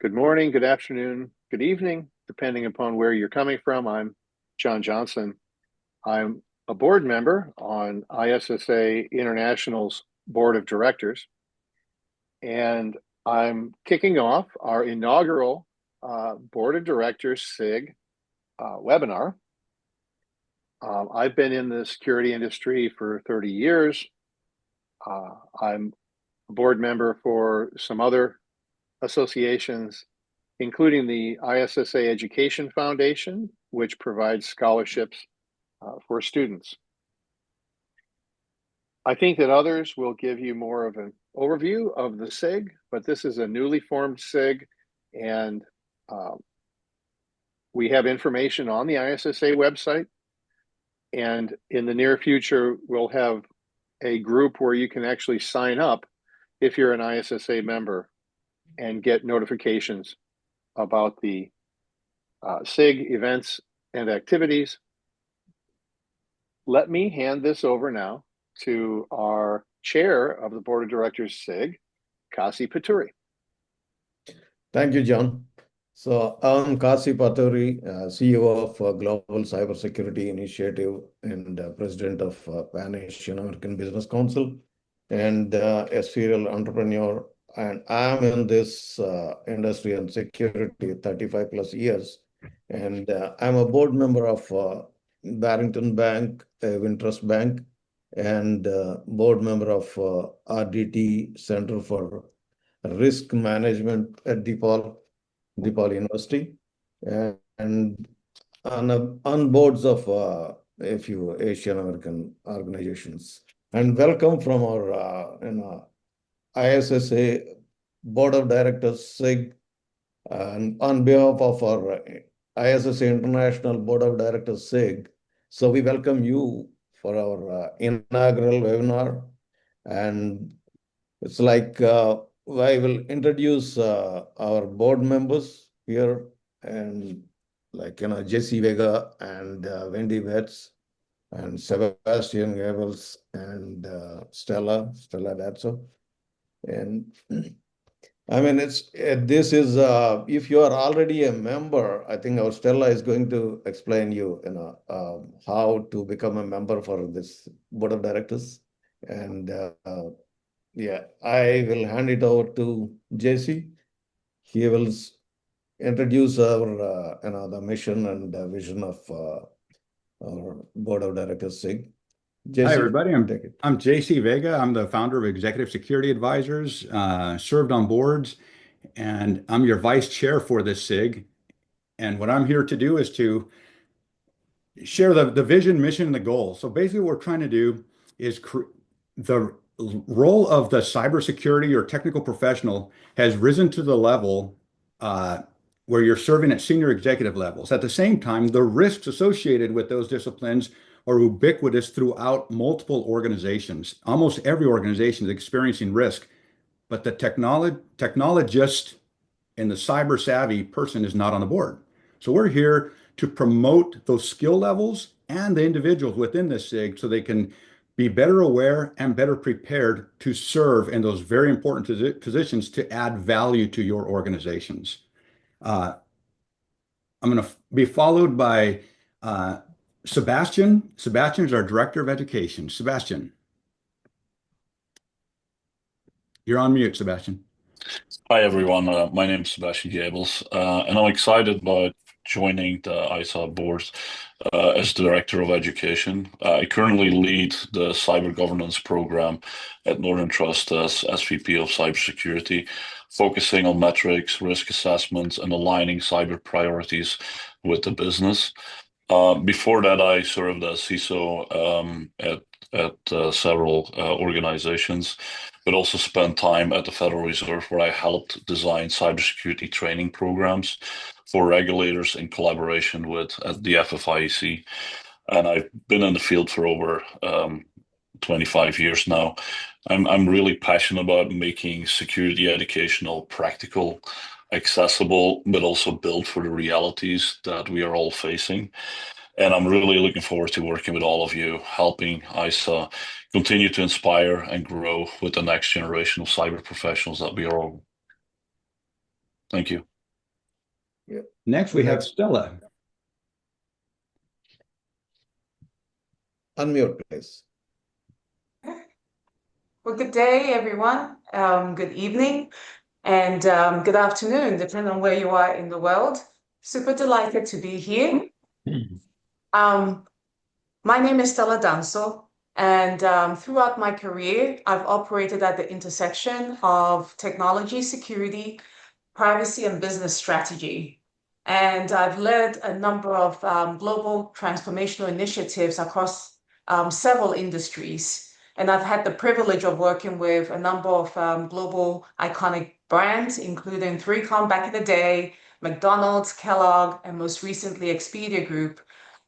Good morning, good afternoon, good evening, depending upon where you're coming from. I'm John Johnson. I'm a board member on ISSA International's board of directors, and I'm kicking off our inaugural board of directors SIG webinar. I've been in the security industry for 30 years. I'm a board member for some other associations, including the ISSA Education Foundation, which provides scholarships for students. I think that others will give you more of an overview of the SIG, but this is a newly formed SIG, and we have information on the ISSA website. And in the near future, we'll have a group where you can actually sign up if you're an ISSA member and get notifications about the SIG events and activities. Let me hand this over now to our chair of the board of directors SIG, Kasi Paturi. Thank you, John. So I'm Kasi Paturi, CEO of Global Cybersecurity Initiative and president of Pan-Asian American Business Council, and a serial entrepreneur. And I'm in this industry and security 35 plus years. And I'm a board member of Barrington Bank, Wintrust Bank, and board member of RDT Center for Risk Management at DePaul University, and on boards of a few Asian American organizations. And welcome from our ISSA Board of Directors SIG, and on behalf of our ISSA International Board of Directors SIG. So we welcome you for our inaugural webinar, and it's like I will introduce our board members here, and Jesse Vega and Wendy Betts and Sebastian Goebbels and Stella Datso. And I mean, this is if you are already a member, I think our Stella is going to explain how to become a member for this board of directors. And yeah, I will hand it over to Jesse. He will introduce our the mission and vision of our board of directors SIG. Hi, everybody. I'm JC Vega. I'm the founder of Executive Security Advisors, served on boards, and I'm your vice chair for this SIG. And what I'm here to do is to share the vision, mission, and the goal. So basically what we're trying to do is the role of the cybersecurity or technical professional has risen to the level where you're serving at senior executive levels. At the same time, the risks associated with those disciplines are ubiquitous throughout multiple organizations. Almost every organization is experiencing risk, but the technologist and the cyber savvy person is not on the board. So we're here to promote those skill levels and the individuals within this SIG so they can be better aware and better prepared to serve in those very important positions to add value to your organizations. I'm going to be followed by Sebastian. Sebastian is our Director of Education. Sebastian, you're on mute, Sebastian. Hi, everyone. My name is Sebastian Goebbels, and I'm excited about joining the ISSA board as Director of Education. I currently lead the Cyber Governance Program at Northern Trust as SVP of Cybersecurity, focusing on metrics, risk assessments, and aligning cyber priorities with the business. Before that, I served as CISO at several organizations, but also spent time at the Federal Reserve where I helped design cybersecurity training programs for regulators in collaboration with the FFIEC. And I've been in the field for over 25 years now. I'm really passionate about making security educational practical, accessible, but also built for the realities that we are all facing. And I'm really looking forward to working with all of you, helping ISSA continue to inspire and grow with the next generation of cyber professionals that we are all. Thank you. Yeah. Next, we have Stella. Unmute, please. Well, good day, everyone. Good evening and good afternoon, depending on where you are in the world. Super delighted to be here. My name is Stella Danso, and throughout my career, I've operated at the intersection of technology, security, privacy, and business strategy. And I've led a number of global transformational initiatives across several industries. And I've had the privilege of working with a number of global iconic brands, including 3Com back in the day, McDonald's, Kellogg, and most recently Expedia Group.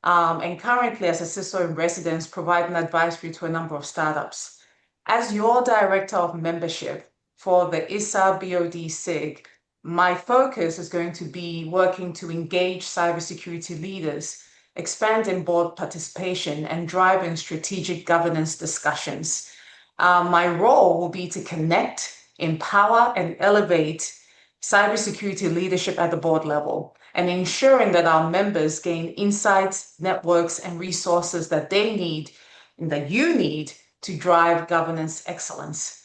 And currently as a CISO in residence, providing advisory to a number of startups. As your director of membership for the ISSA BoD SIG, my focus is going to be working to engage cybersecurity leaders, expanding board participation, and driving strategic governance discussions. My role will be to connect, empower, and elevate cybersecurity leadership at the board level, and ensuring that our members gain insights, networks, and resources that they need and that you need to drive governance excellence.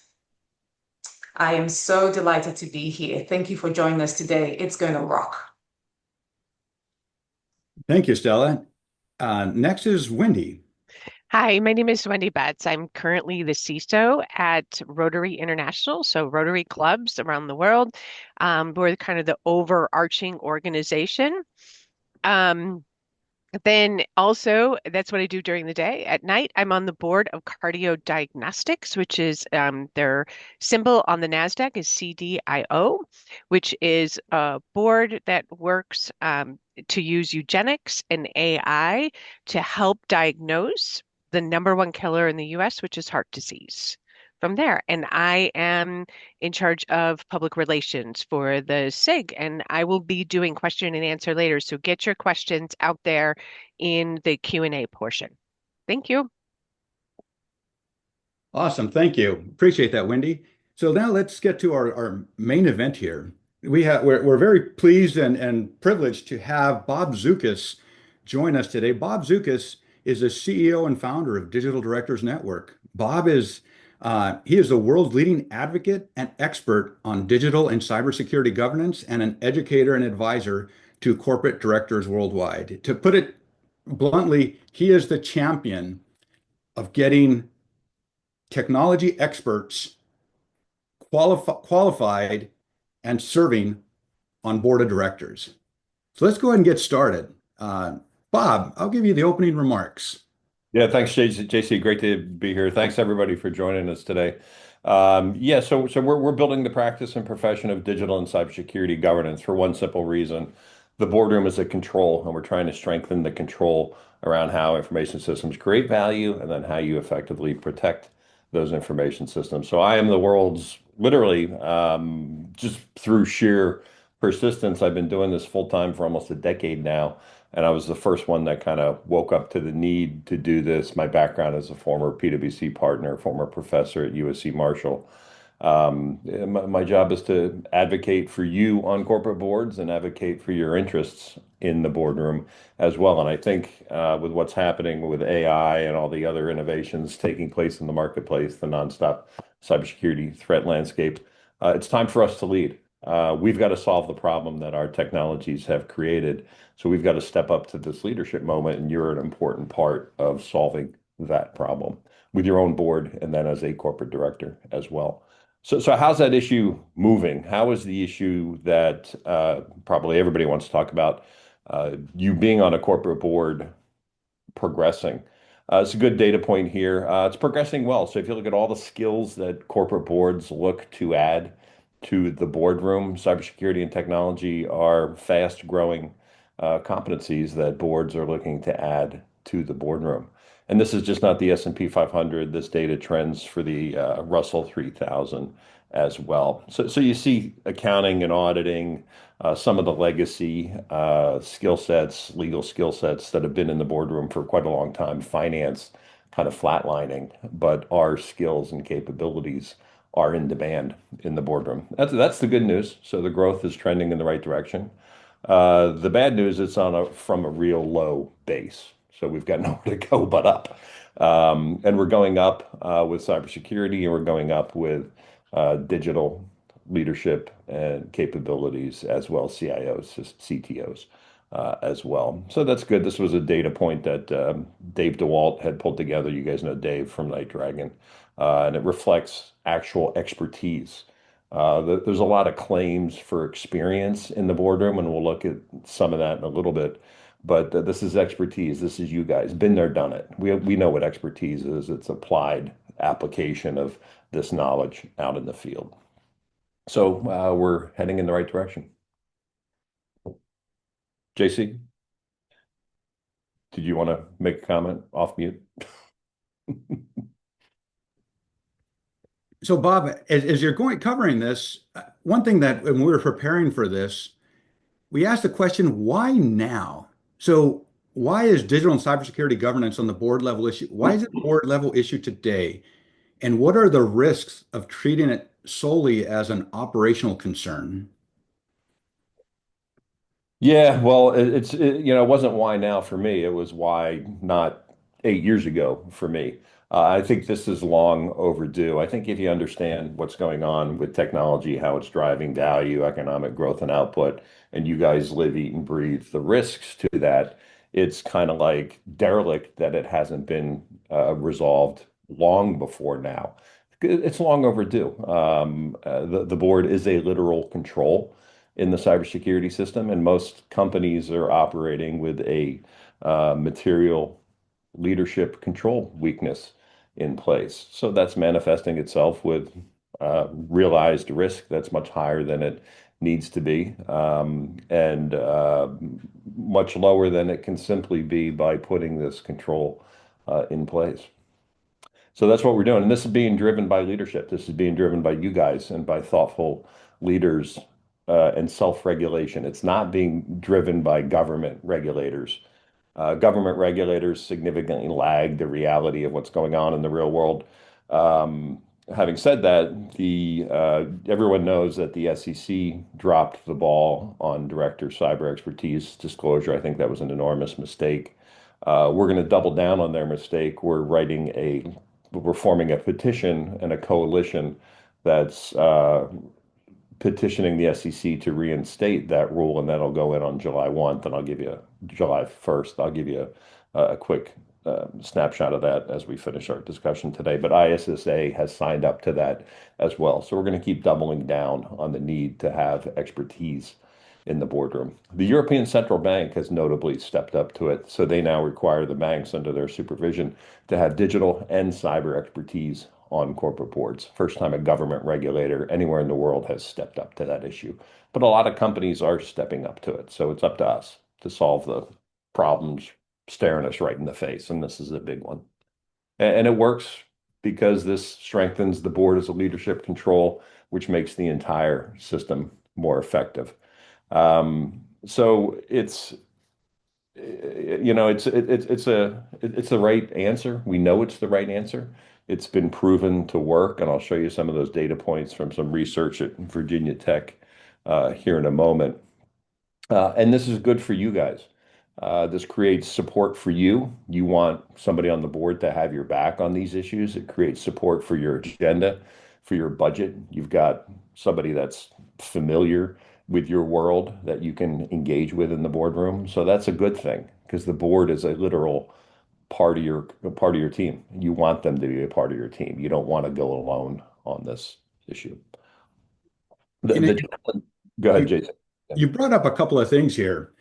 I am so delighted to be here. Thank you for joining us today. It's going to rock. Thank you, Stella. Next is Wendy. Hi, my name is Wendy Betts. I'm currently the CISO at Rotary International, so Rotary clubs around the world. We're kind of the overarching organization. Then also, that's what I do during the day. At night, I'm on the board of Cardio Diagnostics, which is their symbol on the NASDAQ is CDIO, which is a board that works to use eugenics and AI to help diagnose the number one killer in the US, which is heart disease. From there, and I am in charge of public relations for the SIG, and I will be doing question and answer later. So get your questions out there in the Q&A portion. Thank you. Awesome. Thank you. Appreciate that, Wendy. So now let's get to our main event here. We're very pleased and privileged to have Bob Zukis join us today. Bob Zukis is the CEO and founder of Digital Directors Network. Bob is he is the world's leading advocate and expert on digital and cybersecurity governance and an educator and advisor to corporate directors worldwide. To put it bluntly, he is the champion of getting technology experts qualified and serving on board of directors. So let's go ahead and get started. Bob, I'll give you the opening remarks. Yeah, thanks, JC. Great to be here. Thanks everybody for joining us today. So we're building the practice and profession of digital and cybersecurity governance for one simple reason. The boardroom is a control, and we're trying to strengthen the control around how information systems create value and then how you effectively protect those information systems. So I am the world's literally just through sheer persistence. I've been doing this full time for almost a decade now. And I was the first one that kind of woke up to the need to do this. My background as a former PwC partner, former professor at USC Marshall. My job is to advocate for you on corporate boards and advocate for your interests in the boardroom as well. And I think with what's happening with AI and all the other innovations taking place in the marketplace, the nonstop cybersecurity threat landscape, it's time for us to lead. We've got to solve the problem that our technologies have created. So we've got to step up to this leadership moment, and you're an important part of solving that problem with your own board and then as a corporate director as well. So how's that issue moving? How is the issue that probably everybody wants to talk about, you being on a corporate board progressing? It's a good data point here. It's progressing well. So if you look at all the skills that corporate boards look to add to the boardroom, cybersecurity and technology are fast growing competencies that boards are looking to add to the boardroom. And this is just not the S&P 500. This data trends for the Russell 3000 as well. So you see accounting and auditing, some of the legacy skill sets, legal skill sets that have been in the boardroom for quite a long time, finance kind of flatlining, but our skills and capabilities are in demand in the boardroom. That's the good news. So the growth is trending in the right direction. The bad news, it's from a real low base. So we've got nowhere to go but up. And we're going up with cybersecurity, and we're going up with digital leadership and capabilities, as well as CIOs, CTOs as well. So that's good. This was a data point that Dave DeWalt had pulled together. You guys know Dave from Night Dragon, and it reflects actual expertise. There's a lot of claims for experience in the boardroom, and we'll look at some of that in a little bit. But this is expertise. This is you guys. Been there, done it. We know what expertise is. It's applied application of this knowledge out in the field. So we're heading in the right direction. JC, did you want to make a comment off mute? So, Bob, as you're covering this, one thing that when we were preparing for this, we asked the question, why now? So, why is digital and cybersecurity governance on the board level issue? Why is it a board level issue today? And what are the risks of treating it solely as an operational concern? Yeah, well, it wasn't why now for me. It was why not 8 years ago for me. I think this is long overdue. I think if you understand what's going on with technology, how it's driving value, economic growth, and output, and you guys live, eat, and breathe the risks to that, it's kind of like derelict that it hasn't been resolved long before now. It's long overdue. The board is a literal control in the cybersecurity system, and most companies are operating with a material leadership control weakness in place. So that's manifesting itself with realized risk that's much higher than it needs to be, and much lower than it can simply be by putting this control in place. So that's what we're doing. And this is being driven by leadership. This is being driven by you guys and by thoughtful leaders and self-regulation. It's not being driven by government regulators. Government regulators significantly lag the reality of what's going on in the real world. Having said that, everyone knows that the SEC dropped the ball on director cyber expertise disclosure. I think that was an enormous mistake. We're going to double down on their mistake. We're forming a petition and a coalition that's petitioning the SEC to reinstate that rule, and that'll go in on July 1st, and I'll give you July 1st. I'll give you a quick snapshot of that as we finish our discussion today. But ISSA has signed up to that as well. So we're going to keep doubling down on the need to have expertise in the boardroom. The European Central Bank has notably stepped up to it. So they now require the banks under their supervision to have digital and cyber expertise on corporate boards. First time a government regulator anywhere in the world has stepped up to that issue. But a lot of companies are stepping up to it. So it's up to us to solve the problems staring us right in the face. And this is a big one. And it works because this strengthens the board as a leadership control, which makes the entire system more effective. So it's the right answer. We know it's the right answer. It's been proven to work, and I'll show you some of those data points from some research at Virginia Tech here in a moment. And this is good for you guys. This creates support for you. You want somebody on the board to have your back on these issues. It creates support for your agenda, for your budget. You've got somebody that's familiar with your world that you can engage with in the boardroom. So that's a good thing because the board is a literal part of your team. You want them to be a part of your team. You don't want to go alone on this issue. Go ahead, Jason. You brought up a couple of things here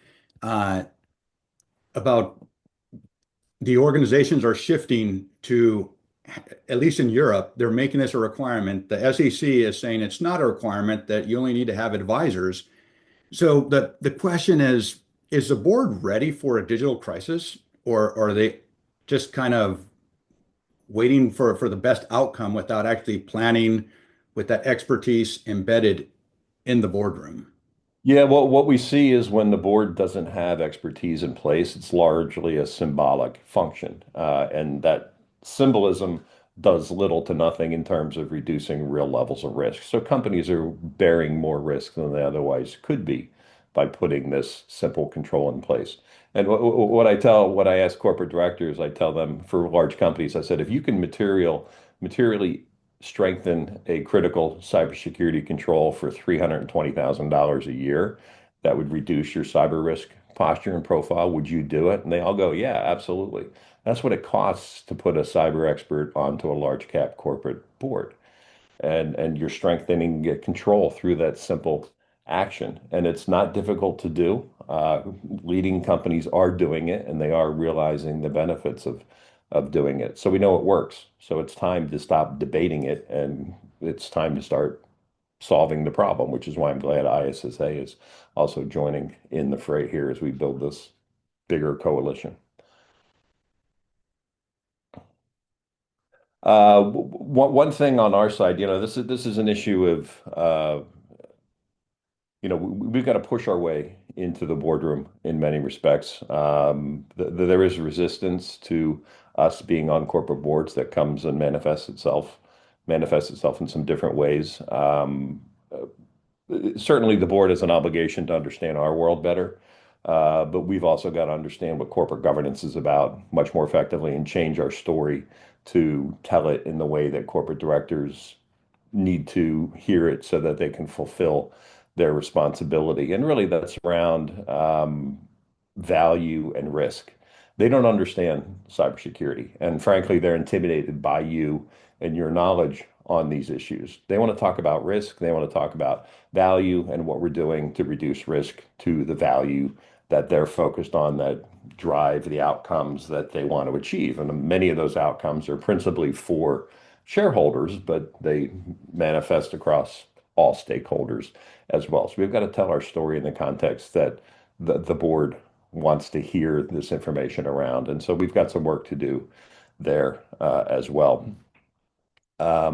about the organizations are shifting to, at least in Europe, they're making this a requirement. The SEC is saying it's not a requirement, that you only need to have advisors. So the question is the board ready for a digital crisis, or are they just kind of waiting for the best outcome without actually planning with that expertise embedded in the boardroom? Yeah, well, what we see is when the board doesn't have expertise in place, it's largely a symbolic function. And that symbolism does little to nothing in terms of reducing real levels of risk. So companies are bearing more risk than they otherwise could be by putting this simple control in place. And what I ask corporate directors, I tell them for large companies, I said, if you can materially strengthen a critical cybersecurity control for $320,000 a year, that would reduce your cyber risk posture and profile. Would you do it? And they all go, yeah, absolutely. That's what it costs to put a cyber expert onto a large cap corporate board. And you're strengthening control through that simple action. And it's not difficult to do. Leading companies are doing it, and they are realizing the benefits of doing it. So we know it works. So it's time to stop debating it, and it's time to start solving the problem, which is why I'm glad ISSA is also joining in the fray here as we build this bigger coalition. One thing on our side, this is an issue of we've got to push our way into the boardroom in many respects. There is resistance to us being on corporate boards that comes and manifests itself in some different ways. Certainly, the board has an obligation to understand our world better, but we've also got to understand what corporate governance is about much more effectively and change our story to tell it in the way that corporate directors need to hear it so that they can fulfill their responsibility. And really, that's around value and risk. They don't understand cybersecurity. And frankly, they're intimidated by you and your knowledge on these issues. They want to talk about risk. They want to talk about value and what we're doing to reduce risk to the value that they're focused on that drive the outcomes that they want to achieve. And many of those outcomes are principally for shareholders, but they manifest across all stakeholders as well. So we've got to tell our story in the context that the board wants to hear this information around. And so we've got some work to do there as well. Let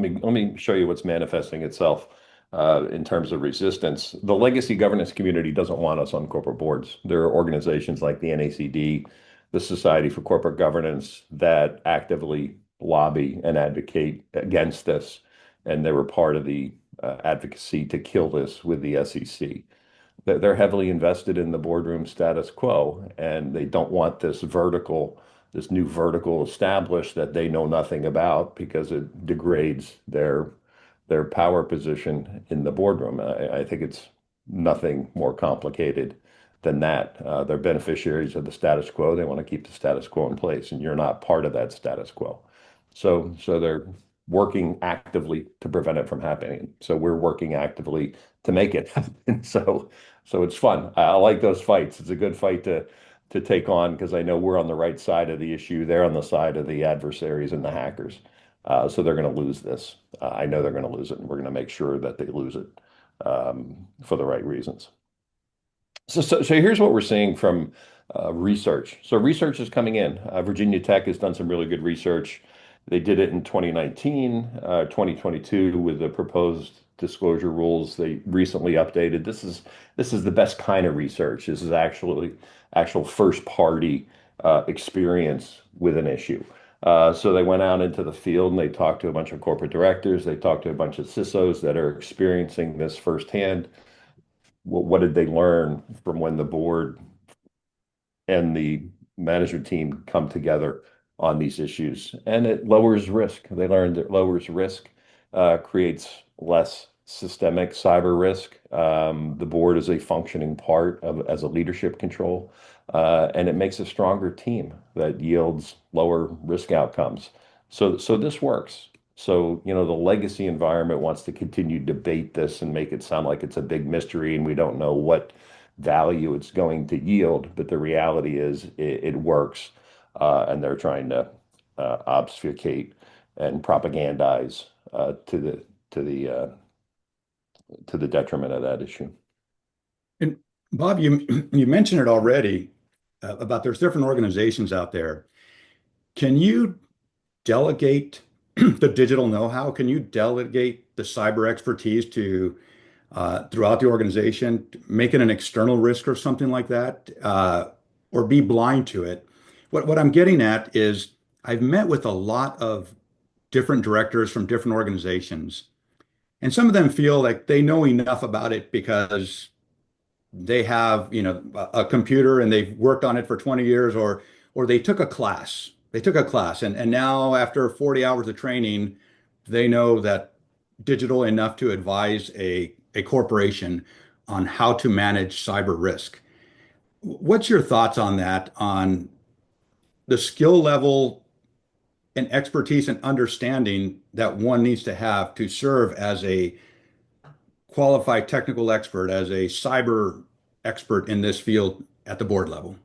me show you what's manifesting itself in terms of resistance. The legacy governance community doesn't want us on corporate boards. There are organizations like the NACD, the Society for Corporate Governance, that actively lobby and advocate against this, and they were part of the advocacy to kill this with the SEC. They're heavily invested in the boardroom status quo, and they don't want this new vertical established that they know nothing about because it degrades their power position in the boardroom. I think it's nothing more complicated than that. They're beneficiaries of the status quo. They want to keep the status quo in place, and you're not part of that status quo. So they're working actively to prevent it from happening. So we're working actively to make it happen. So it's fun. I like those fights. It's a good fight to take on because I know we're on the right side of the issue. They're on the side of the adversaries and the hackers. So they're going to lose this. I know they're going to lose it, and we're going to make sure that they lose it for the right reasons. So here's what we're seeing from research. So research is coming in. Virginia Tech has done some really good research. They did it in 2019, 2022 with the proposed disclosure rules they recently updated. This is the best kind of research. This is actual first party experience with an issue. So they went out into the field and they talked to a bunch of corporate directors. They talked to a bunch of CISOs that are experiencing this firsthand. What did they learn from when the board and the management team come together on these issues? And it lowers risk. They learned it lowers risk, creates less systemic cyber risk. The board is a functioning part of as a leadership control, and it makes a stronger team that yields lower risk outcomes. So this works. So, the legacy environment wants to continue to debate this and make it sound like it's a big mystery and we don't know what value it's going to yield. But the reality is it works, and they're trying to obfuscate and propagandize to the detriment of that issue. And Bob, you mentioned it already about there's different organizations out there. Can you delegate the digital know-how? Can you delegate the cyber expertise to throughout the organization, make it an external risk or something like that, or be blind to it? What I'm getting at is I've met with a lot of different directors from different organizations, and some of them feel like they know enough about it because they have, a computer and they've worked on it for 20 years, or they took a class. They took a class, and now after 40 hours of training, they know that digital enough to advise a corporation on how to manage cyber risk. What's your thoughts on that, on the skill level and expertise and understanding that one needs to have to serve as a qualified technical expert, as a cyber expert in this field at the board level?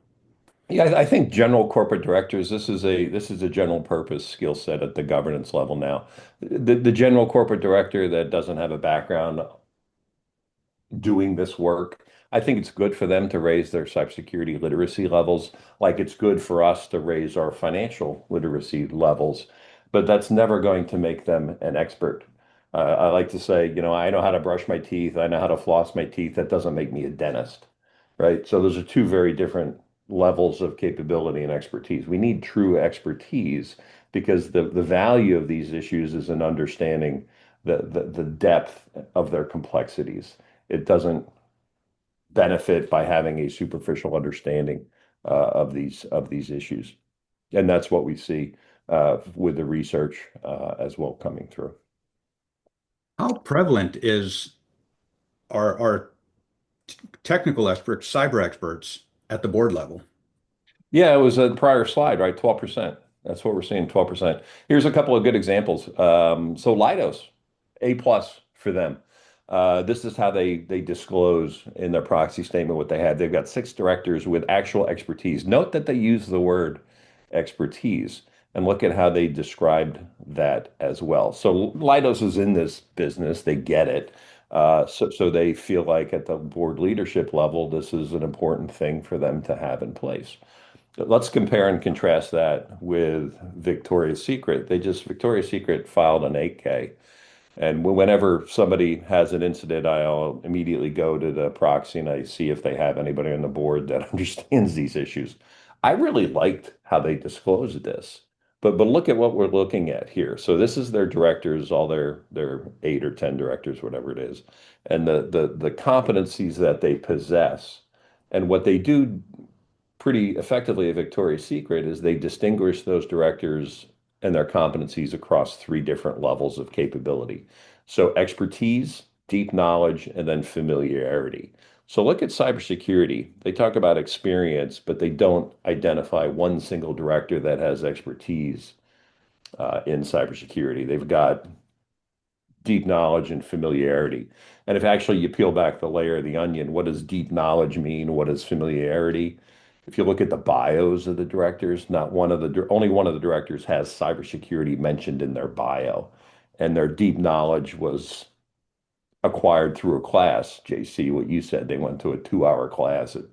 Yeah, I think general corporate directors, this is a general purpose skill set at the governance level now. The general corporate director that doesn't have a background doing this work, I think it's good for them to raise their cybersecurity literacy levels, like it's good for us to raise our financial literacy levels, but that's never going to make them an expert. I like to say, I know how to brush my teeth, I know how to floss my teeth. That doesn't make me a dentist, right? So those are two very different levels of capability and expertise. We need true expertise because the value of these issues is in understanding the depth of their complexities. It doesn't benefit by having a superficial understanding of these issues, and that's what we see with the research as well coming through. How prevalent is our technical experts, cyber experts at the board level? Yeah, it was a prior slide, right? 12%. That's what we're seeing, 12%. Here's a couple of good examples. So Leidos, A plus for them. This is how they disclose in their proxy statement what they had. They've got 6 directors with actual expertise. Note that they use the word expertise and look at how they described that as well. So Leidos is in this business. They get it. So they feel like at the board leadership level, this is an important thing for them to have in place. Let's compare and contrast that with Victoria's Secret. Victoria's Secret filed an 8K. And whenever somebody has an incident, I'll immediately go to the proxy and I see if they have anybody on the board that understands these issues. I really liked how they disclosed this, but look at what we're looking at here. So this is their directors, all their 8 or 10 directors, whatever it is, and the competencies that they possess, and what they do pretty effectively at Victoria's Secret is they distinguish those directors and their competencies across 3 different levels of capability. So expertise, deep knowledge, and then familiarity. So look at cybersecurity. They talk about experience, but they don't identify one single director that has expertise in cybersecurity. They've got deep knowledge and familiarity. And if actually you peel back the layer of the onion, what does deep knowledge mean? What is familiarity? If you look at the bios of the directors, only one of the directors has cybersecurity mentioned in their bio, and their deep knowledge was acquired through a class. JC, what you said, they went to a 2-hour class at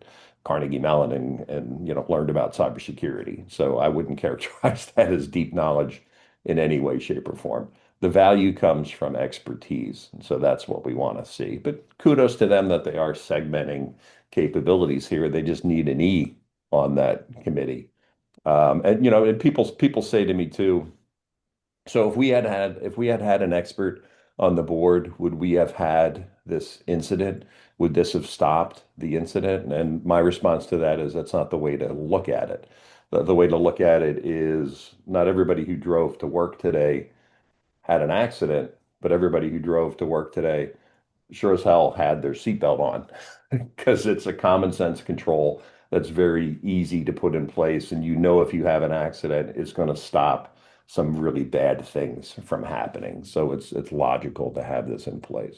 Carnegie Mellon and learned about cybersecurity. So I wouldn't characterize that as deep knowledge in any way, shape, or form. The value comes from expertise. And so that's what we want to see. But kudos to them that they are segmenting capabilities here. They just need an E on that committee. And people say to me too, so if we had had an expert on the board, would we have had this incident? Would this have stopped the incident? And my response to that is that's not the way to look at it. The way to look at it is not everybody who drove to work today had an accident, but everybody who drove to work today sure as hell had their seatbelt on because it's a common sense control that's very easy to put in place. And if you have an accident, it's going to stop some really bad things from happening. So it's logical to have this in place.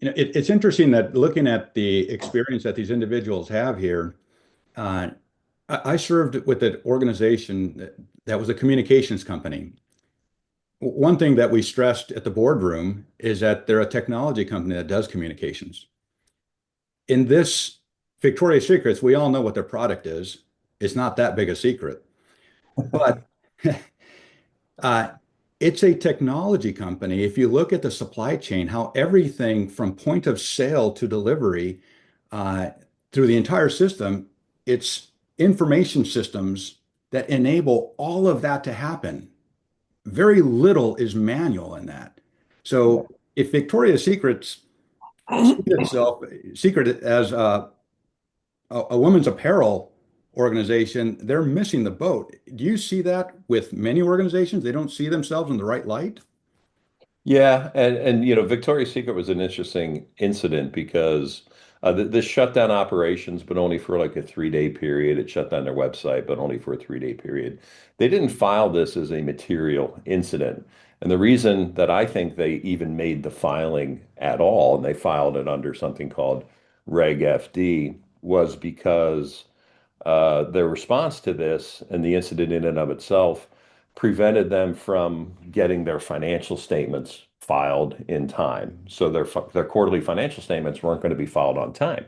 It's interesting that looking at the experience that these individuals have here, I served with an organization that was a communications company. One thing that we stressed at the boardroom is that they're a technology company that does communications. In this Victoria's Secrets, we all know what their product is. It's not that big a secret, but it's a technology company. If you look at the supply chain, how everything from point of sale to delivery through the entire system, it's information systems that enable all of that to happen. Very little is manual in that. So if Victoria's Secret's sees itself secret as a women's apparel organization, they're missing the boat. Do you see that with many organizations? They don't see themselves in the right light? Yeah, and Victoria's Secret was an interesting incident because this shut down operations, but only for like a 3-day period. It shut down their website, but only for a 3-day period. They didn't file this as a material incident. And the reason that I think they even made the filing at all, and they filed it under something called Reg FD, was because their response to this and the incident in and of itself prevented them from getting their financial statements filed in time. So their quarterly financial statements weren't going to be filed on time.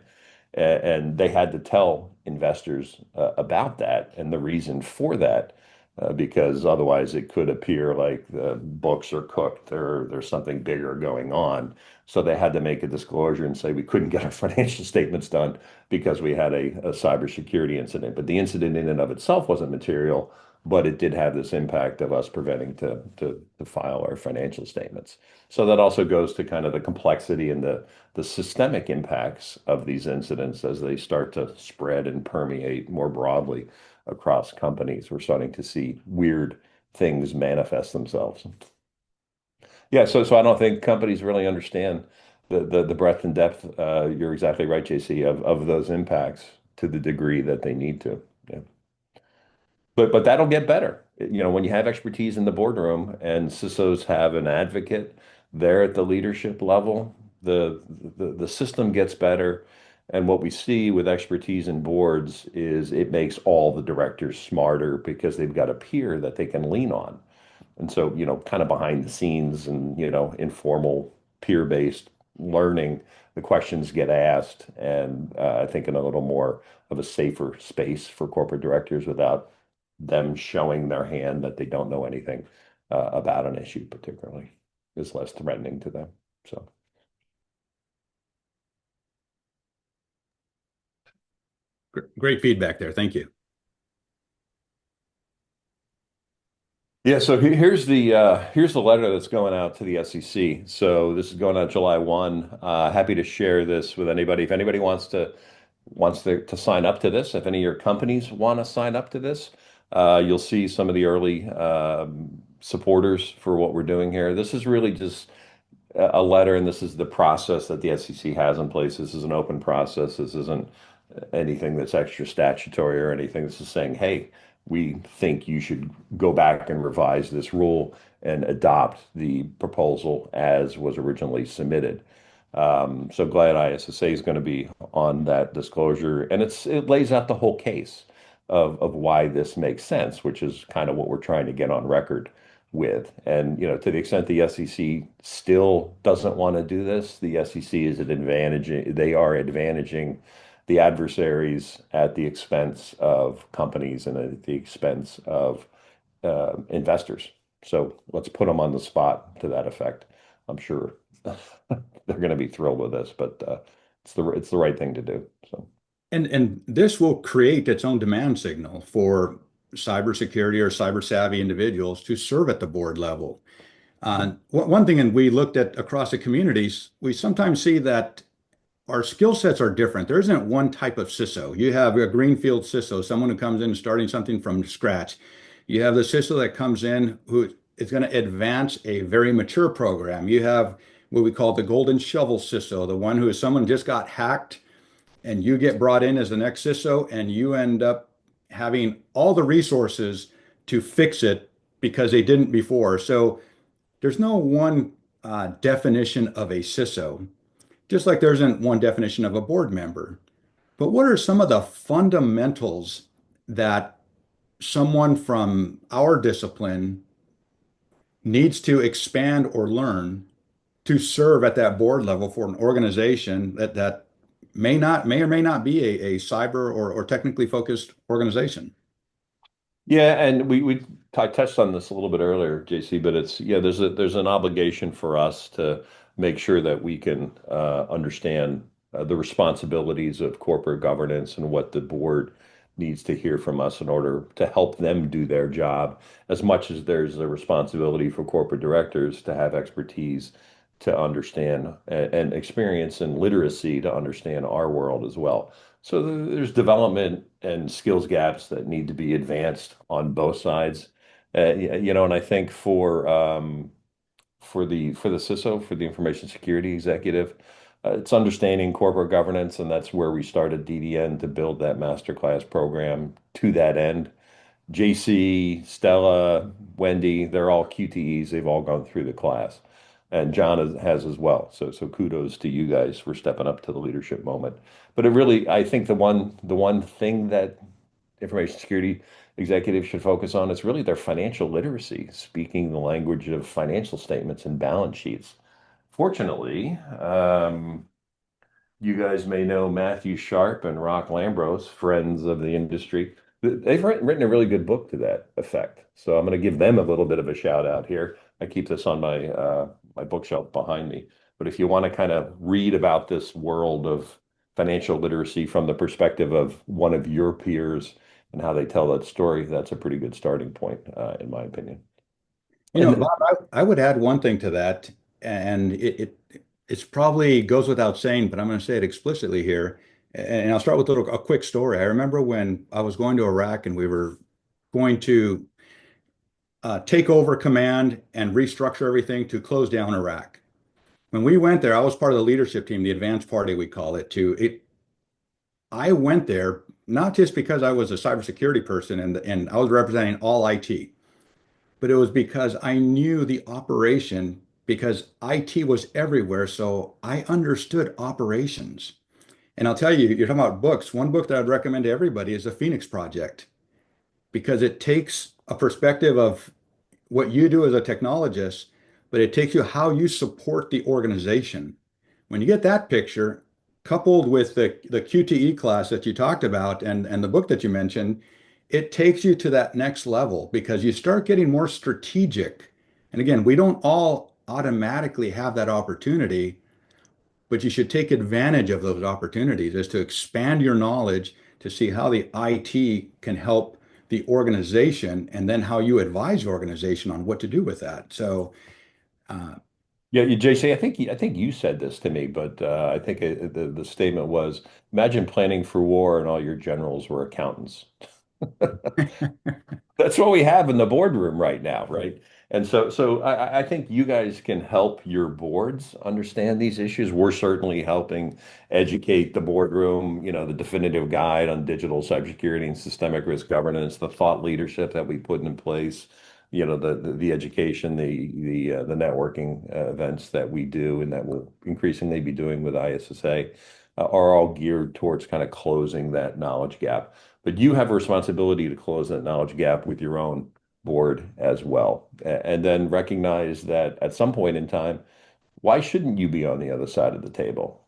And they had to tell investors about that and the reason for that, because otherwise it could appear like the books are cooked or there's something bigger going on. So they had to make a disclosure and say we couldn't get our financial statements done because we had a cybersecurity incident. But the incident in and of itself wasn't material, but it did have this impact of us preventing to file our financial statements. So that also goes to kind of the complexity and the systemic impacts of these incidents as they start to spread and permeate more broadly across companies. We're starting to see weird things manifest themselves. Yeah, so I don't think companies really understand the breadth and depth. You're exactly right, JC, of those impacts to the degree that they need to. Yeah. But that'll get better. When you have expertise in the boardroom and CISOs have an advocate there at the leadership level, the system gets better. And what we see with expertise in boards is it makes all the directors smarter because they've got a peer that they can lean on. And so, kind of behind the scenes and, informal peer-based learning, the questions get asked, and I think in a little more of a safer space for corporate directors without them showing their hand that they don't know anything about an issue particularly is less threatening to them. So. Great feedback there. Thank you. Yeah, so here's the letter that's going out to the SEC. So this is going out July 1. Happy to share this with anybody. If anybody wants to sign up to this, if any of your companies want to sign up to this, you'll see some of the early supporters for what we're doing here. This is really just a letter, and this is the process that the SEC has in place. This is an open process. This isn't anything that's extra statutory or anything. This is saying, hey, we think you should go back and revise this rule and adopt the proposal as was originally submitted. So glad ISSA is going to be on that disclosure, and it lays out the whole case of why this makes sense, which is kind of what we're trying to get on record with. And to the extent the SEC still doesn't want to do this, the SEC is at advantage. They are advantaging the adversaries at the expense of companies and at the expense of investors. So let's put them on the spot to that effect. I'm sure they're going to be thrilled with this, but it's the right thing to do. So. And this will create its own demand signal for cybersecurity or cyber savvy individuals to serve at the board level. One thing, and we looked at across the communities, we sometimes see that our skill sets are different. There isn't one type of CISO. You have a greenfield CISO, someone who comes in starting something from scratch. You have the CISO that comes in who is going to advance a very mature program. You have what we call the golden shovel CISO, the one who is someone just got hacked and you get brought in as the next CISO and you end up having all the resources to fix it because they didn't before. So there's no one definition of a CISO, just like there isn't one definition of a board member. But what are some of the fundamentals that someone from our discipline needs to expand or learn to serve at that board level for an organization that may or may not be a cyber or technically focused organization? Yeah, and I touched on this a little bit earlier, JC, but there's an obligation for us to make sure that we can understand the responsibilities of corporate governance and what the board needs to hear from us in order to help them do their job, as much as there's a responsibility for corporate directors to have expertise to understand and experience and literacy to understand our world as well. So there's development and skills gaps that need to be advanced on both sides. And I think for the CISO, for the information security executive, it's understanding corporate governance, and that's where we started DDN to build that masterclass program to that end. JC, Stella, Wendy, they're all QTEs. They've all gone through the class, and John has as well. So kudos to you guys for stepping up to the leadership moment. But it really, I think the one thing that information security executives should focus on is really their financial literacy, speaking the language of financial statements and balance sheets. Fortunately, you guys may know Matthew Sharp and Rock Lambros, friends of the industry. They've written a really good book to that effect. So I'm going to give them a little bit of a shout out here. I keep this on my bookshelf behind me. But if you want to kind of read about this world of financial literacy from the perspective of one of your peers and how they tell that story, that's a pretty good starting point, in my opinion. Bob, I would add one thing to that, and it's probably goes without saying, but I'm going to say it explicitly here. And I'll start with a quick story. I remember when I was going to Iraq and we were going to take over command and restructure everything to close down Iraq. When we went there, I was part of the leadership team, the advanced party, we call it, I went there not just because I was a cybersecurity person and I was representing all IT, but it was because I knew the operation because IT was everywhere. So I understood operations. And I'll tell you, you're talking about books. One book that I'd recommend to everybody is The Phoenix Project because it takes a perspective of what you do as a technologist, but it takes you how you support the organization. When you get that picture, coupled with the QTE class that you talked about and the book that you mentioned, it takes you to that next level because you start getting more strategic. And again, we don't all automatically have that opportunity, but you should take advantage of those opportunities as to expand your knowledge to see how the IT can help the organization and then how you advise the organization on what to do with that. So, Yeah, JC, I think you said this to me, but I think the statement was, imagine planning for war and all your generals were accountants. That's what we have in the boardroom right now, right? And so I think you guys can help your boards understand these issues. We're certainly helping educate the boardroom, the definitive guide on digital cybersecurity and systemic risk governance, the thought leadership that we put in place, the education, the networking events that we do and that we'll increasingly be doing with ISSA are all geared towards kind of closing that knowledge gap. But you have a responsibility to close that knowledge gap with your own board as well. And then recognize that at some point in time, why shouldn't you be on the other side of the table?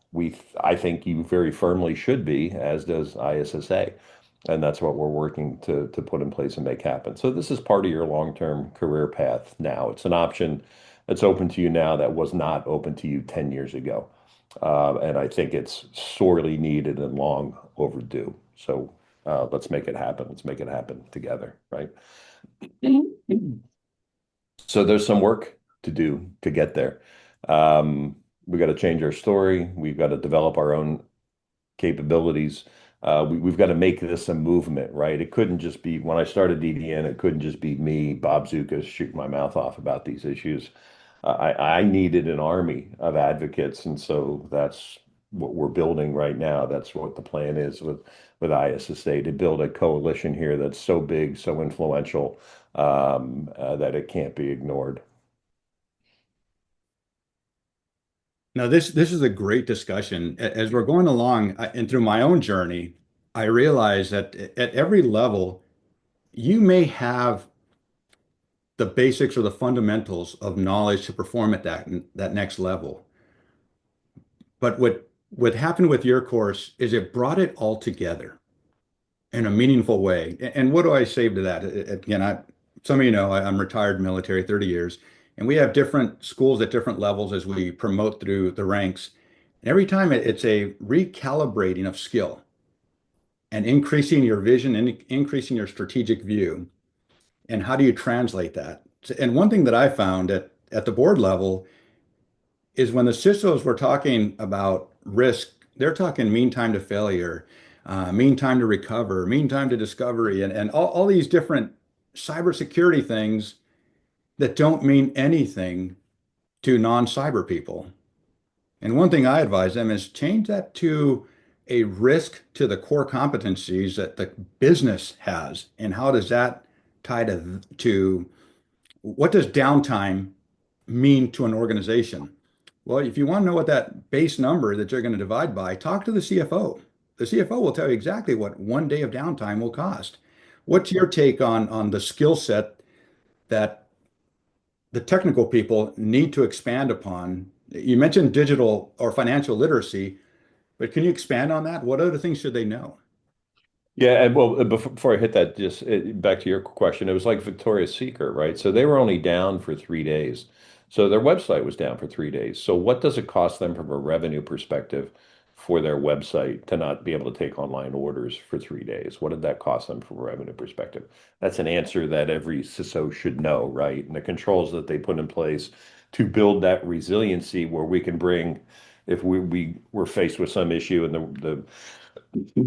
I think you very firmly should be, as does ISSA. And that's what we're working to put in place and make happen. So this is part of your long-term career path now. It's an option that's open to you now that was not open to you 10 years ago. And I think it's sorely needed and long overdue. So let's make it happen. Let's make it happen together, right? So there's some work to do to get there. We got to change our story. We've got to develop our own capabilities. We've got to make this a movement, right? It couldn't just be when I started DDN, it couldn't just be me, Bob Zukis, shooting my mouth off about these issues. I needed an army of advocates, and so that's what we're building right now. That's what the plan is with ISSA to build a coalition here that's so big, so influential that it can't be ignored. now this is a great discussion. As we're going along and through my own journey, I realize that at every level, you may have the basics or the fundamentals of knowledge to perform at that next level. But what happened with your course is it brought it all together in a meaningful way. And what do I say to that? Again, some of you know I'm retired military, 30 years, and we have different schools at different levels as we promote through the ranks. And every time it's a recalibrating of skill. and increasing your vision and increasing your strategic view. And how do you translate that? And one thing that I found at the board level is when the CISOs were talking about risk, they're talking mean time to failure, mean time to recover, mean time to discovery, and all these different cybersecurity things that don't mean anything to non-cyber people. And one thing I advise them is change that to a risk to the core competencies that the business has. And how does that tie to what does downtime mean to an organization? Well, if you want to know what that base number that you're going to divide by, talk to the CFO. The CFO will tell you exactly what 1 day of downtime will cost. What's your take on the skill set that the technical people need to expand upon? You mentioned digital or financial literacy, but can you expand on that? What other things should they know? Yeah, and well, before I hit that, just back to your question, it was like Victoria's Secret, right? So they were only down for 3 days. So their website was down for 3 days. So what does it cost them from a revenue perspective for their website to not be able to take online orders for 3 days? What did that cost them from a revenue perspective? That's an answer that every CISO should know, right? And the controls that they put in place to build that resiliency where we can bring, if we were faced with some issue and the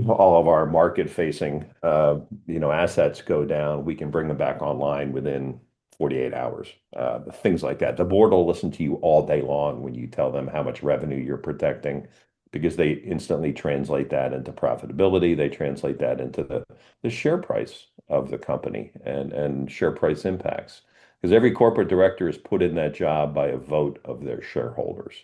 all of our market-facing assets go down, we can bring them back online within 48 hours. Things like that. The board will listen to you all day long when you tell them how much revenue you're protecting because they instantly translate that into profitability. They translate that into the share price of the company and share price impacts. Because every corporate director is put in that job by a vote of their shareholders.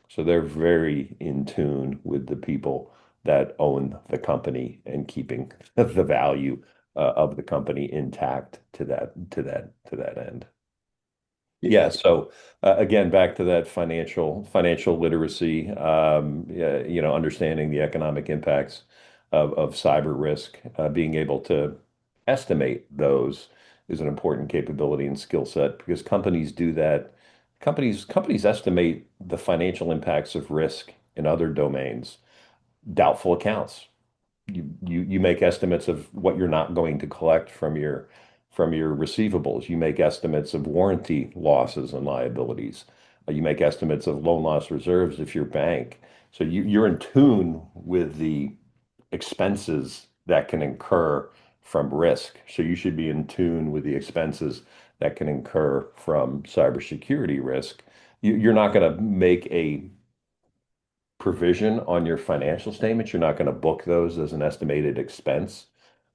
So they're very in tune with the people that own the company and keeping the value of the company intact to that end. Yeah. So again, back to that financial literacy, yeah, understanding the economic impacts of cyber risk, being able to estimate those is an important capability and skill set because companies do that. Companies estimate the financial impacts of risk in other domains. Doubtful accounts. You make estimates of what you're not going to collect from your receivables. You make estimates of warranty losses and liabilities. You make estimates of loan loss reserves if you're bank. So you're in tune with the expenses that can incur from risk. So you should be in tune with the expenses that can incur from cybersecurity risk. You're not going to make a provision on your financial statements. You're not going to book those as an estimated expense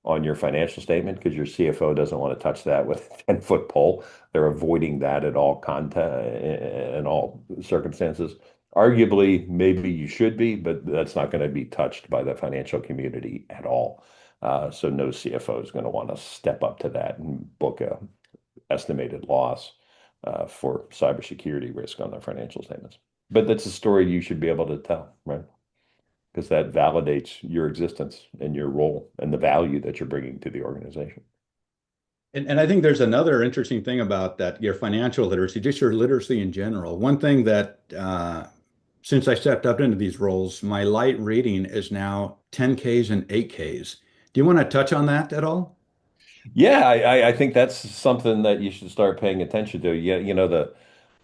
on your financial statement because your CFO doesn't want to touch that with a 10-foot pole. They're avoiding that at all content in all circumstances. Arguably, maybe you should be, but that's not going to be touched by the financial community at all. So no CFO is going to want to step up to that and book a estimated loss for cybersecurity risk on their financial statements. But that's a story you should be able to tell, right? Because that validates your existence and your role and the value that you're bringing to the organization. And I think there's another interesting thing about that, your financial literacy, just your literacy in general. One thing that since I stepped up into these roles, my light reading is now 10Ks and 8Ks. Do you want to touch on that at all? Yeah, I think that's something that you should start paying attention to. Yeah,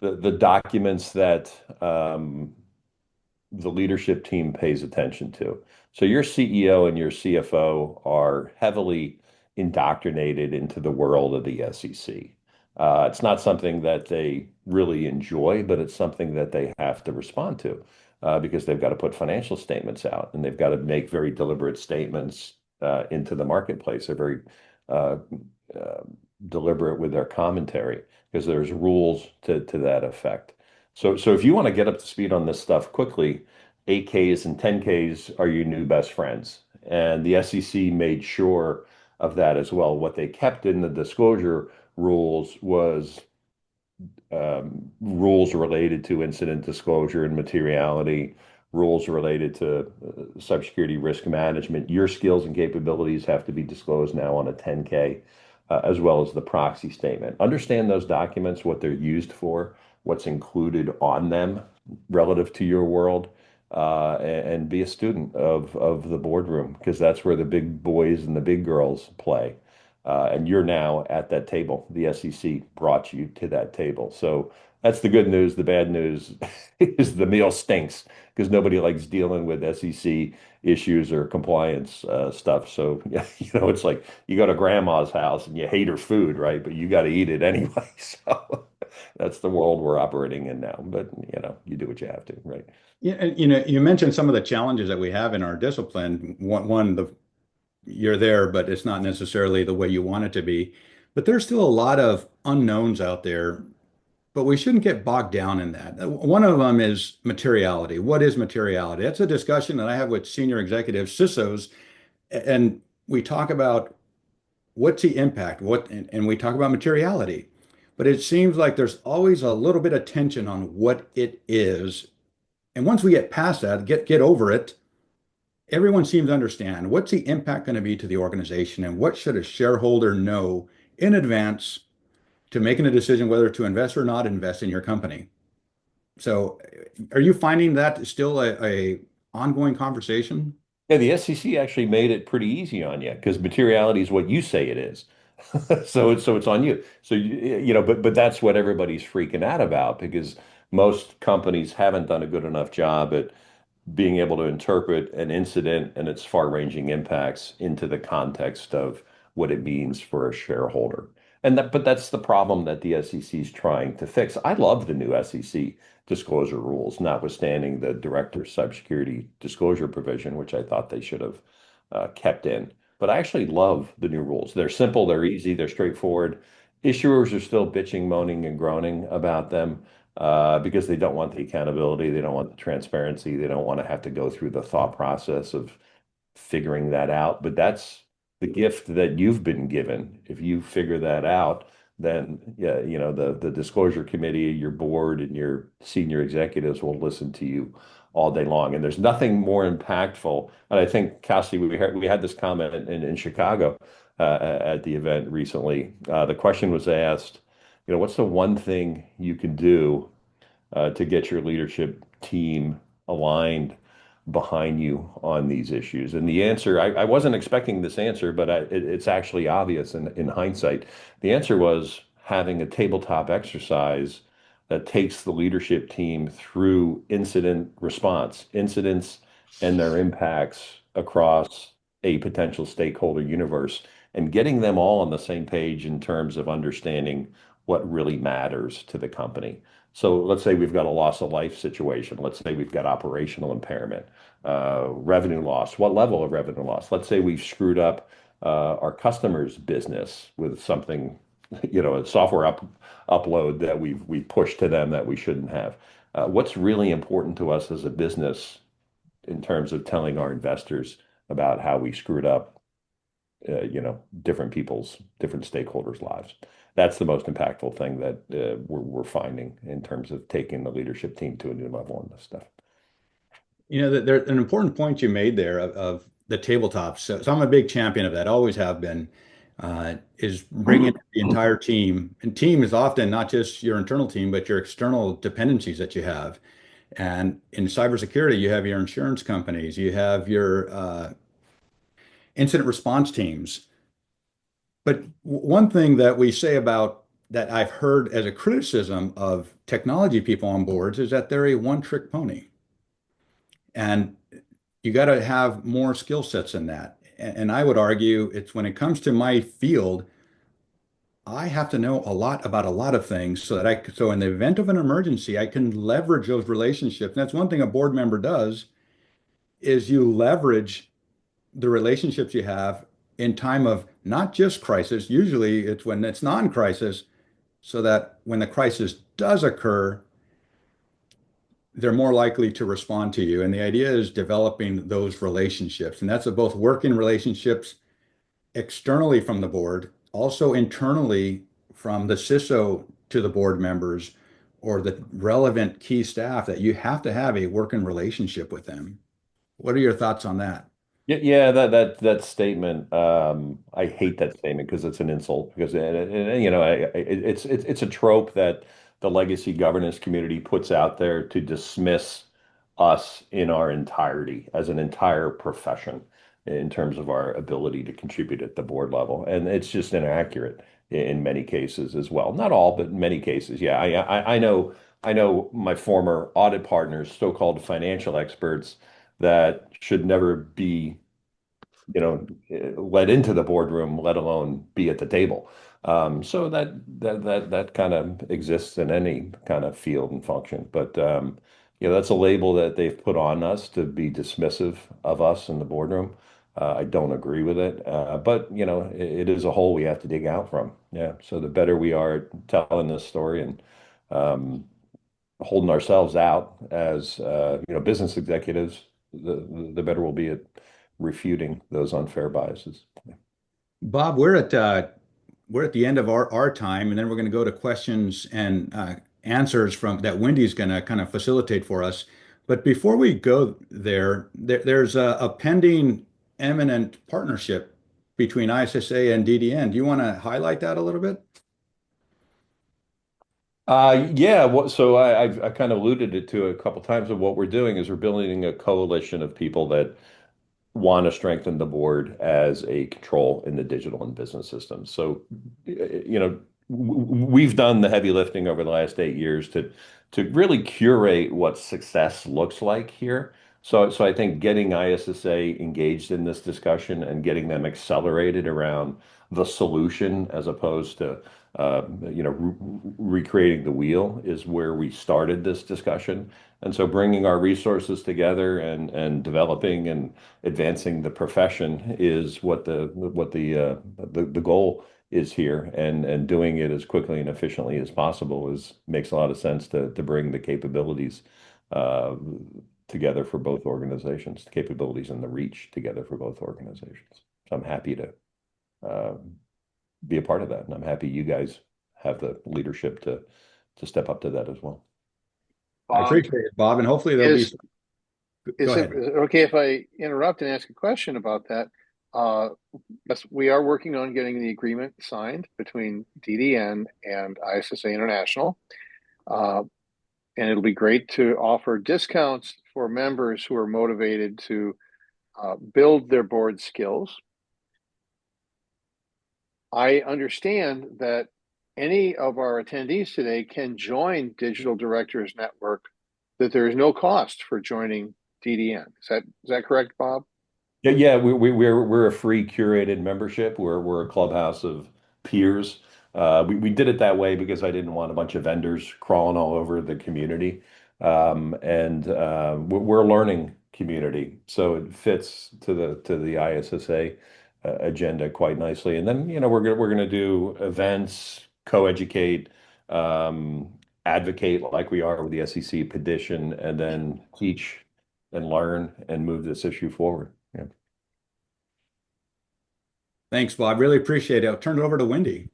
the documents that the leadership team pays attention to. So your CEO and your CFO are heavily indoctrinated into the world of the SEC. It's not something that they really enjoy, but it's something that they have to respond to because they've got to put financial statements out and they've got to make very deliberate statements into the marketplace. They're very uh, uh, deliberate with their commentary because there's rules to that effect. So if you want to get up to speed on this stuff quickly, 8Ks and 10Ks are your new best friends. And the SEC made sure of that as well. What they kept in the disclosure rules was rules related to incident disclosure and materiality, rules related to cybersecurity risk management. Your skills and capabilities have to be disclosed now on a 10K, as well as the proxy statement. Understand those documents, what they're used for, what's included on them relative to your world, and be a student of the boardroom because that's where the big boys and the big girls play. And you're now at that table. The SEC brought you to that table. So that's the good news. The bad news is the meal stinks because nobody likes dealing with SEC issues or compliance stuff. So, yeah, it's like you go to grandma's house and you hate her food, right? But you got to eat it anyway. So that's the world we're operating in now. But, you do what you have to, right? Yeah, and, you mentioned some of the challenges that we have in our discipline. You're there, but it's not necessarily the way you want it to be. But there's still a lot of unknowns out there, but we shouldn't get bogged down in that. One of them is materiality. What is materiality? That's a discussion that I have with senior executives, CISOs, and we talk about what's the impact, and we talk about materiality. But it seems like there's always a little bit of tension on what it is. And once we get past that, get over it, everyone seems to understand what's the impact going to be to the organization and what should a shareholder know in advance to making a decision whether to invest or not invest in your company. So are you finding that still a ongoing conversation? Yeah, the SEC actually made it pretty easy on you because materiality is what you say it is. So it's on you. So but that's what everybody's freaking out about because most companies haven't done a good enough job at being able to interpret an incident and its far-ranging impacts into the context of what it means for a shareholder. But that's the problem that the SEC is trying to fix. I love the new SEC disclosure rules, notwithstanding the director's cybersecurity disclosure provision, which I thought they should have kept in. But I actually love the new rules. They're simple, they're easy, they're straightforward. Issuers are still bitching, moaning, and groaning about them because they don't want the accountability, they don't want the transparency, they don't want to have to go through the thought process of figuring that out. But that's the gift that you've been given. If you figure that out, then yeah, the disclosure committee, your board, and your senior executives will listen to you all day long. And there's nothing more impactful. And I think, Cassie, we had this comment in Chicago at the event recently. The question was asked, what's the one thing you can do to get your leadership team aligned behind you on these issues? And the answer, I wasn't expecting this answer, but it's actually obvious in hindsight. The answer was having a tabletop exercise that takes the leadership team through incident response, incidents and their impacts across a potential stakeholder universe, and getting them all on the same page in terms of understanding what really matters to the company. So let's say we've got a loss of life situation. Let's say we've got operational impairment, revenue loss. What level of revenue loss? Let's say we've screwed up our customer's business with something, a software upload that we've pushed to them that we shouldn't have. What's really important to us as a business in terms of telling our investors about how we screwed up different people's, different stakeholders' lives. That's the most impactful thing that we're finding in terms of taking the leadership team to a new level on this stuff. There's an important point you made there of the tabletops. So I'm a big champion of that, always have been, is bringing the entire team. And team is often not just your internal team, but your external dependencies that you have. And in cybersecurity, you have your insurance companies, you have your incident response teams. But one thing that we say about that I've heard as a criticism of technology people on boards is that they're a one-trick pony. And you got to have more skill sets in that. And I would argue it's when it comes to my field, I have to know a lot about a lot of things so in the event of an emergency, I can leverage those relationships. And that's one thing a board member does is you leverage the relationships you have in time of not just crisis, usually it's when it's non-crisis, so that when the crisis does occur, they're more likely to respond to you. And the idea is developing those relationships. And that's both working relationships externally from the board, also internally from the CISO to the board members or the relevant key staff that you have to have a working relationship with them. What are your thoughts on that? Yeah, that statement. I hate that statement because it's an insult. Because it's a trope that the legacy governance community puts out there to dismiss us in our entirety as an entire profession in terms of our ability to contribute at the board level. And it's just inaccurate in many cases as well. Not all, but in many cases. Yeah, I know my former audit partners, so-called financial experts, that should never be, let into the boardroom, let alone be at the table. So that kind of exists in any kind of field and function. But that's a label that they've put on us to be dismissive of us in the boardroom. I don't agree with it, but it is a hole we have to dig out from. Yeah. So the better we are at telling this story and um, holding ourselves out as business executives, the better we'll be at refuting those unfair biases. Bob, we're at the end of our time, and then we're going to go to questions and answers from that Wendy's going to kind of facilitate for us. But before we go there's a pending eminent partnership between ISSA and DDN. Do you want to highlight that a little bit? Yeah, so I kind of alluded it to a couple times of what we're doing is we're building a coalition of people that want to strengthen the board as a control in the digital and business systems. So, we've done the heavy lifting over the last 8 years to really curate what success looks like here. So I think getting ISSA engaged in this discussion and getting them accelerated around the solution as opposed to recreating the wheel is where we started this discussion. And so bringing our resources together and developing and advancing the profession is what the goal is here, and doing it as quickly and efficiently as possible makes a lot of sense to bring the capabilities uh, together for both organizations, the capabilities and the reach together for both organizations. So I'm happy to uh, be a part of that, and I'm happy you guys have the leadership to step up to that as well. I Bob, appreciate it, Bob, and hopefully there'll be. is Go is it ahead. okay if I interrupt and ask a question about that? Uh, yes, we are working on getting the agreement signed between DDN and ISSA International. Uh, and it'll be great to offer discounts for members who are motivated to build their board skills. I understand that any of our attendees today can join Digital Directors Network, that there is no cost for joining DDN. Is that correct, Bob? Yeah, we're a free curated membership. We're a clubhouse of peers. We did it that way because I didn't want a bunch of vendors crawling all over the community. And we're a learning community, so it fits to the ISSA agenda quite nicely. And then we're gonna do events, co-educate, um, advocate like we are with the SEC petition, and then teach and learn and move this issue forward. Yeah. Thanks, Bob. Really appreciate it. I'll turn it over to Wendy.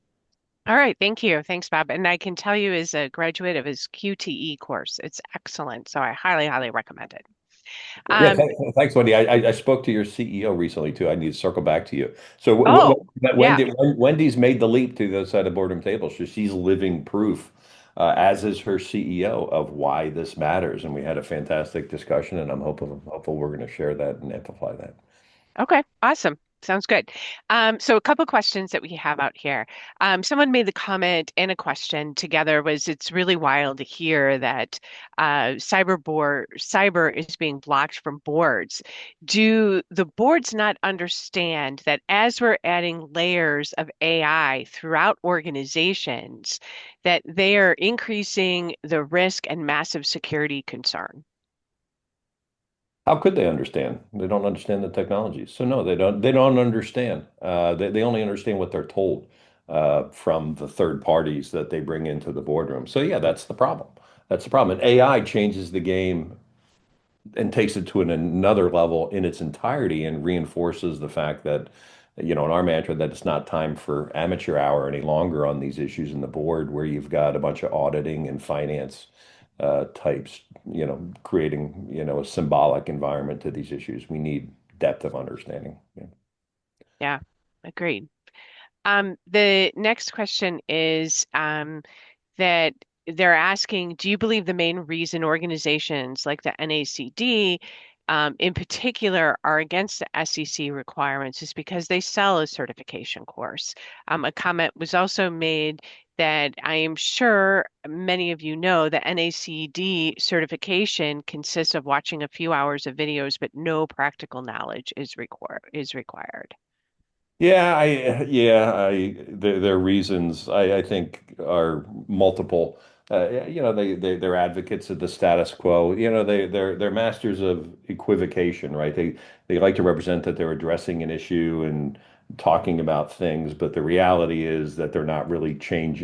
All right, thank you. Thanks, Bob. And I can tell you as a graduate of his QTE course, it's excellent. So I highly, highly recommend it. Yeah, Um, thanks, Wendy. I spoke to your CEO recently too. I need to circle back to you. So oh, yeah. Wendy's made the leap to the other side of the boardroom table. So she's living proof, as is her CEO, of why this matters. And we had a fantastic discussion, and I'm hopeful we're going to share that and amplify that. Okay, awesome. Sounds good. So a couple questions that we have out here. Someone made the comment and a question together was it's really wild to hear that cyber is being blocked from boards. Do the boards not understand that as we're adding layers of AI throughout organizations, that they are increasing the risk and massive security concern? How could they understand? They don't understand the technology. So no, they don't. They don't understand. They only understand what they're told from the third parties that they bring into the boardroom. So yeah, that's the problem. That's the problem. And AI changes the game and takes it to another level in its entirety and reinforces the fact that, in our mantra, that it's not time for amateur hour any longer on these issues in the board, where you've got a bunch of auditing and finance types, creating, a symbolic environment to these issues. We need depth of understanding. Yeah. Yeah, agreed. The next question is that they're asking, do you believe the main reason organizations like the NACD in particular are against the SEC requirements is because they sell a certification course? A comment was also made that I am sure many of you know that NACD certification consists of watching a few hours of videos, but no practical knowledge is required. Their reasons I think are multiple. They're advocates of the status quo. They're masters of equivocation, right? They like to represent that they're addressing an issue and talking about things, but the reality is that they're not really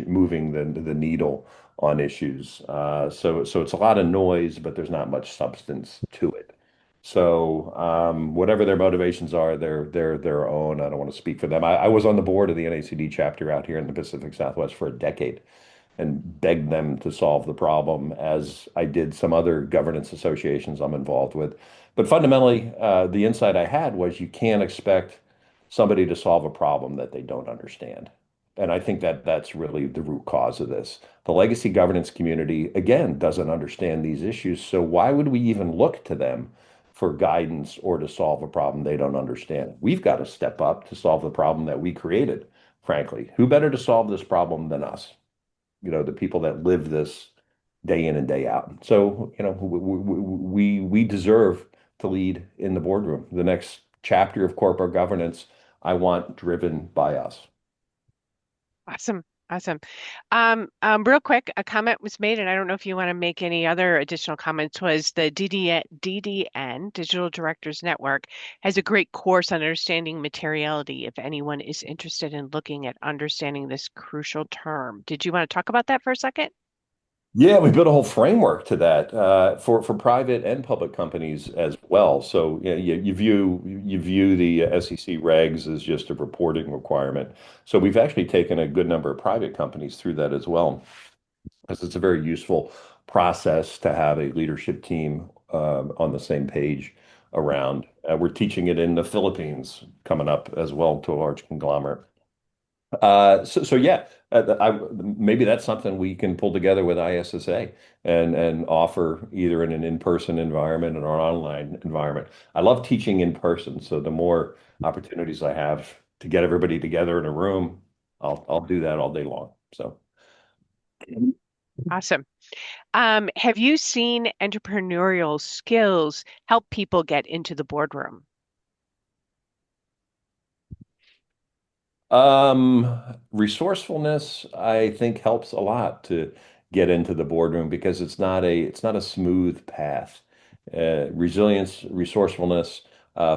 moving the needle on issues. So it's a lot of noise, but there's not much substance to it. So whatever their motivations are, they're their own. I don't want to speak for them. I was on the board of the NACD chapter out here in the Pacific Southwest for a decade and begged them to solve the problem, as I did some other governance associations I'm involved with. But fundamentally, the insight I had was you can't expect somebody to solve a problem that they don't understand. And I think that that's really the root cause of this. The legacy governance community, again, doesn't understand these issues. So why would we even look to them for guidance or to solve a problem they don't understand? We've got to step up to solve the problem that we created, frankly. Who better to solve this problem than us? The people that live this day in and day out. So, we deserve to lead in the boardroom. The next chapter of corporate governance, I want driven by us. Awesome. Awesome. Real quick, a comment was made, and I don't know if you want to make any other additional comments, was the DDN, Digital Directors Network, has a great course on understanding materiality if anyone is interested in looking at understanding this crucial term. Did you want to talk about that for a second? Yeah, we built a whole framework to that for private and public companies as well. So you view the SEC regs as just a reporting requirement. So we've actually taken a good number of private companies through that as well, because it's a very useful process to have a leadership team on the same page around. We're teaching it in the Philippines coming up as well to a large conglomerate. So yeah, maybe that's something we can pull together with ISSA and offer either in an in-person environment or an online environment. I love teaching in person, so the more opportunities I have to get everybody together in a room, I'll do that all day long. So. Awesome. Have you seen entrepreneurial skills help people get into the boardroom? Resourcefulness, I think, helps a lot to get into the boardroom because it's not a smooth path. Resilience, resourcefulness,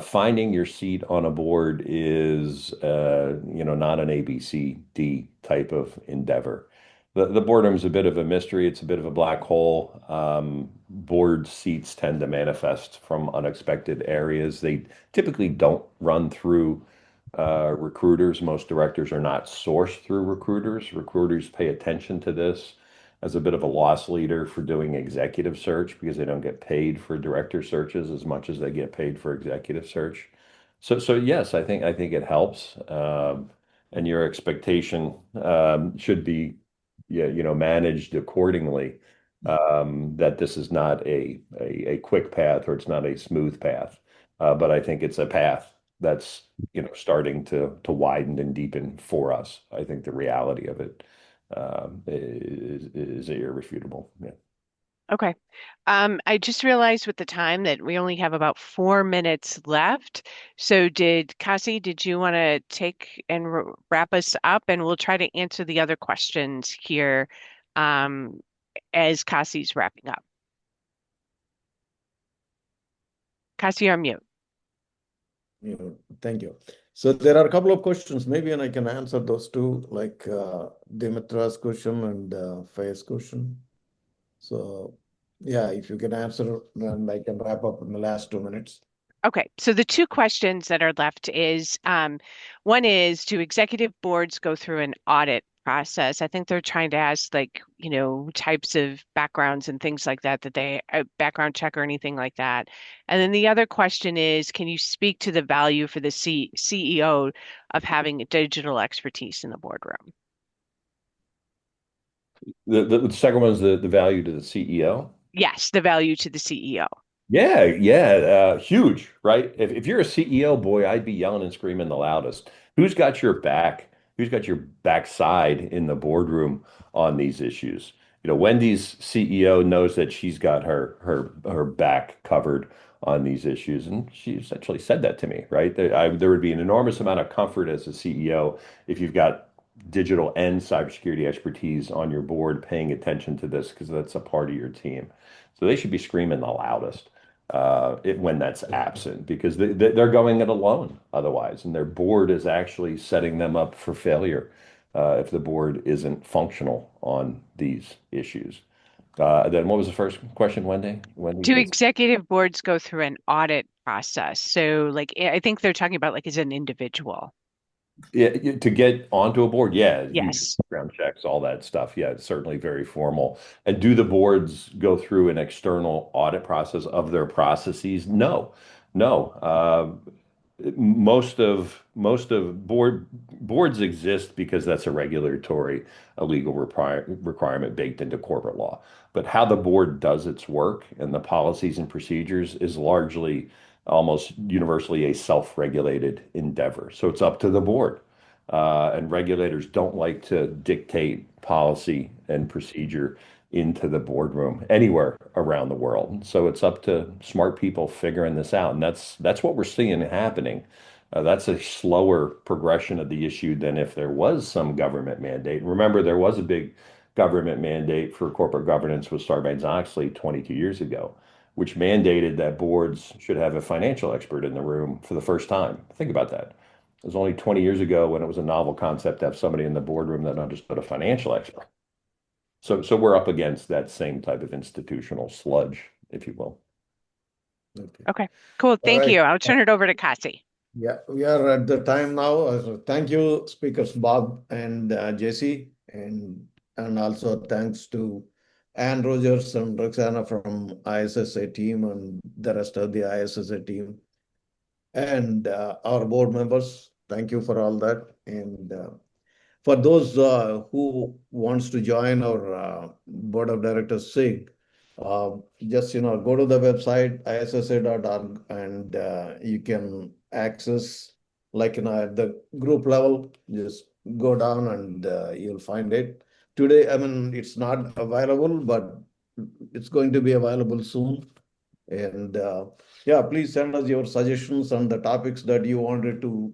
finding your seat on a board is, not an ABCD type of endeavor. The boardroom's a bit of a mystery. It's a bit of a black hole. Board seats tend to manifest from unexpected areas. They typically don't run through recruiters. Most directors are not sourced through recruiters. Recruiters pay attention to this as a bit of a loss leader for doing executive search because they don't get paid for director searches as much as they get paid for executive search. So yes, I think it helps. And your expectation should be, yeah, managed accordingly. That this is not a quick path or it's not a smooth path, but I think it's a path that's starting to widen and deepen for us. I think the reality of it is irrefutable. Yeah. Okay. I just realized with the time that we only have about 4 minutes left. So did you want to take and wrap us up? And we'll try to answer the other questions here as Kasi's wrapping up. Kasi, you're on mute. Yeah, thank you. So there are a couple of questions, maybe, and I can answer those two, like Dimitra's question and Faye's question. So yeah, if you can answer, then I can wrap up in the last 2 minutes. Okay, so the two questions that are left is one is, do executive boards go through an audit process? I think they're trying to ask, like, types of backgrounds and things like that, that they background check or anything like that. And then the other question is, can you speak to the value for the CEO of having digital expertise in the boardroom? The second one is the value to the CEO. Yes, the value to the CEO. Yeah, yeah, huge, right? If you're a CEO, boy, I'd be yelling and screaming the loudest. Who's got your back? Who's got your backside in the boardroom on these issues? Wendy's CEO knows that she's got her back covered on these issues, and she essentially said that to me, right? There would be an enormous amount of comfort as a CEO if you've got digital and cybersecurity expertise on your board paying attention to this because that's a part of your team. So they should be screaming the loudest when that's absent because they're going it alone otherwise, and their board is actually setting them up for failure if the board isn't functional on these issues. Then what was the first question, Wendy? Do executive boards go through an audit process? So, like, I think they're talking about like as an individual. Yeah, to get onto a board, yeah, huge Yes. background checks, all that stuff. Yeah, it's certainly very formal. And do the boards go through an external audit process of their processes? No, no. Most of boards exist because that's a legal requirement baked into corporate law. But how the board does its work and the policies and procedures is largely almost universally a self-regulated endeavor. So it's up to the board. And regulators don't like to dictate policy and procedure into the boardroom anywhere around the world. So it's up to smart people figuring this out. And that's what we're seeing happening. That's a slower progression of the issue than if there was some government mandate. Remember, there was a big government mandate for corporate governance with Sarbanes-Oxley 22 years ago, which mandated that boards should have a financial expert in the room for the first time. Think about that. It was only 20 years ago when it was a novel concept to have somebody in the boardroom that understood a financial expert. So we're up against that same type of institutional sludge, if you will. Okay. Okay, cool. All Thank right. you. I'll turn it over to Kasi. Yeah, we are at the time now. Thank you, speakers Bob and JC, and also thanks to Ann Rogers and Roxana from ISSA team and the rest of the ISSA team and our board members. Thank you for all that. And for those who wants to join our board of directors SIG, just go to the website issa.org and you can access like at the group level. Just go down and you'll find it. Today, I mean, it's not available, but it's going to be available soon. And yeah, please send us your suggestions on the topics that you wanted to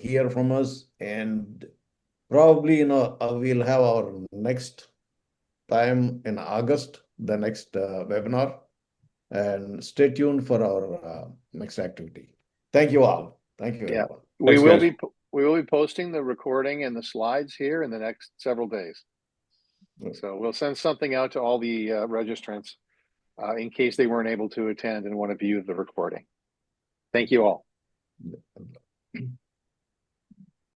hear from us. And probably, we'll have our next time in August, the next webinar. And stay tuned for our next activity. Thank you all. Thank you, Yeah, everyone. we will be posting the recording and the slides here in the next several days. So we'll send something out to all the registrants in case they weren't able to attend and want to view the recording. Thank you all.